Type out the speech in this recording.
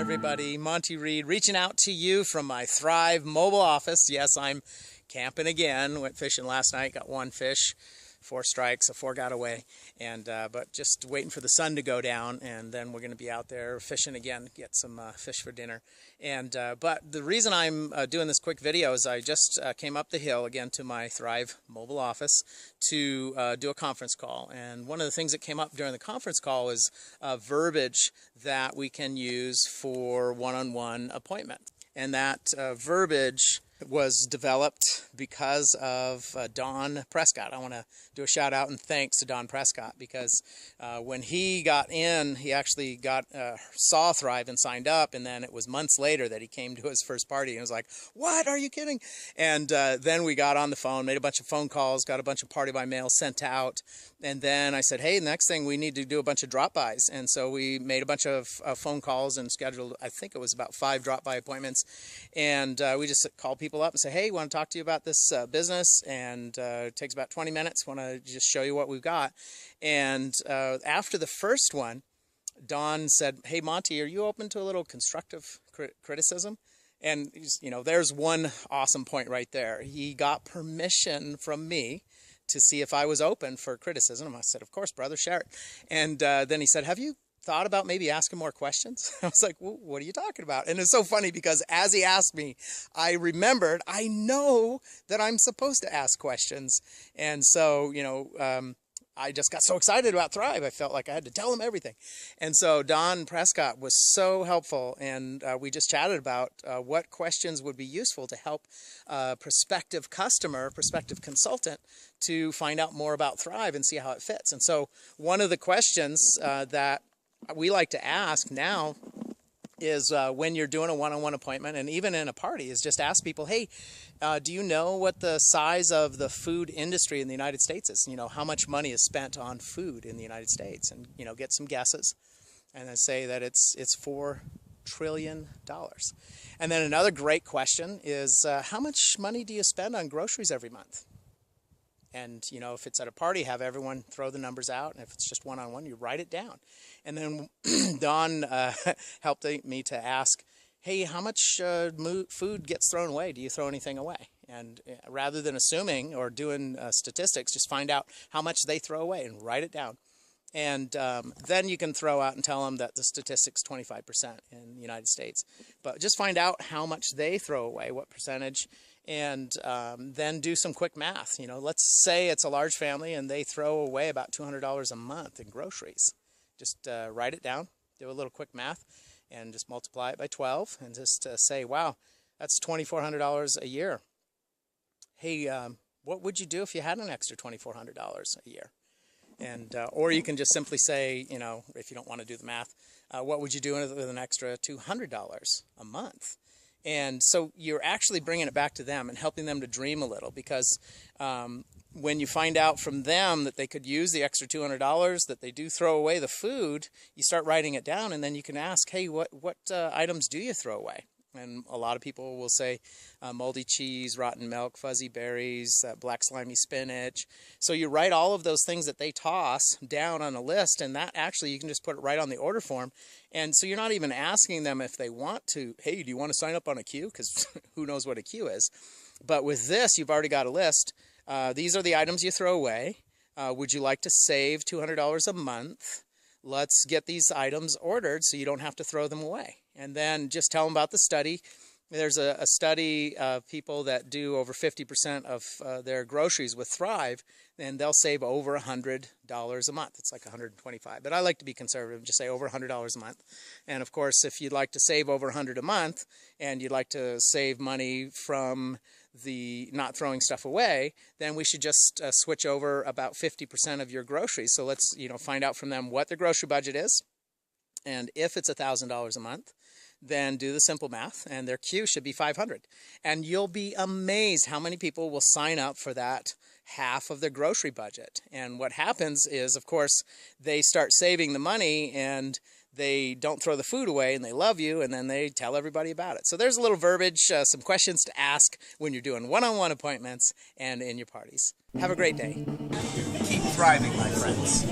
everybody. MontyKReed reaching out to you from my Thrive mobile office. Yes, I'm camping again. Went fishing last night, got one fish, 4 strikes, a 4 got away, and but just waiting for the sun to go down, and then we're going to be out there fishing again, get some fish for dinner. And but the reason I'm doing this quick video is I just came up the hill again to my Thrive mobile office to do a conference call, and one of the things that came up during the conference call is verbiage that we can use for one-on-one appointment, and that verbiage was developed because of Don Prescott. I want to do a shout out and thanks to Don Prescott, because when he got in, he actually saw Thrive and signed up, and then it was months later that he came to his first party and was like, "What? Are you kidding?" And then we got on the phone, made a bunch of phone calls, got a bunch of party by mail sent out, and then I said, "Hey, next thing we need to do a bunch of drop-bys," and so we made a bunch of phone calls and scheduled, I think it was about 5 drop-by appointments, and we just called people up and say, "Hey, want to talk to you about this business, and it takes about 20 minutes. Want to just show you what we've got." And after the first one, Don said, "Hey, Monty, are you open to a little constructive criticism?" And you know, there's one awesome point right there. He got permission from me to see if I was open for criticism. I said, "Of course, brother, share it." And then he said, "Have you thought about maybe asking more questions?" I was like, "Well, what are you talking about?" And it's so funny because as he asked me, I remembered, I know that I'm supposed to ask questions. And so, you know, I just got so excited about Thrive, I felt like I had to tell him everything. And so Don Prescott was so helpful, and we just chatted about what questions would be useful to help prospective customer, prospective consultant to find out more about Thrive and see how it fits. And so one of the questions that we like to ask now is when you're doing a one-on-one appointment, and even in a party, is just ask people, "Hey, do you know what the size of the food industry in the United States is? You know, how much money is spent on food in the United States?" And, you know, get some guesses, and then say that it's $4 trillion. And then another great question is, how much money do you spend on groceries every month? And, you know, if it's at a party, have everyone throw the numbers out. And if it's just one-on-one, you write it down. And then Don helped me to ask, "Hey, how much food gets thrown away? Do you throw anything away?" And rather than assuming or doing statistics, just find out how much they throw away and write it down. And then you can throw out and tell them that the statistic's 25% in the United States. But just find out how much they throw away, what percentage, and then do some quick math. You know, let's say it's a large family and they throw away about $200 a month in groceries. Just write it down, do a little quick math, and just multiply it by 12, and just say, "Wow, that's $2,400 a year. Hey, what would you do if you had an extra $2,400 a year?" And or you can just simply say, you know, if you don't want to do the math, what would you do with an extra $200 a month? And so you're actually bringing it back to them and helping them to dream a little, because when you find out from them that they could use the extra $200, that they do throw away the food, you start writing it down, and then you can ask, "Hey, what items do you throw away?" And a lot of people will say moldy cheese, rotten milk, fuzzy berries, black slimy spinach. So you write all of those things that they toss down on a list, and that actually you can just put it right on the order form. And so you're not even asking them if they want to, "Hey, do you want to sign up on a queue?" Because who knows what a queue is. But with this, you've already got a list. These are the items you throw away. Would you like to save $200 a month? Let's get these items ordered so you don't have to throw them away. And then just tell them about the study. There's a study of people that do over 50% of their groceries with Thrive, and they'll save over $100 a month. It's like $125, but I like to be conservative, just say over $100 a month. And of course, if you'd like to save over $100 a month, and you'd like to save money from the not throwing stuff away, then we should just switch over about 50% of your groceries. So let's, you know, find out from them what their grocery budget is, and if it's $1,000 a month, then do the simple math, and their queue should be 500. And you'll be amazed how many people will sign up for that half of their grocery budget. And what happens is, of course, they start saving the money, and they don't throw the food away, and they love you, and then they tell everybody about it. So there's a little verbiage, some questions to ask when you're doing one-on-one appointments and in your parties. Have a great day. Keep thriving, my friends.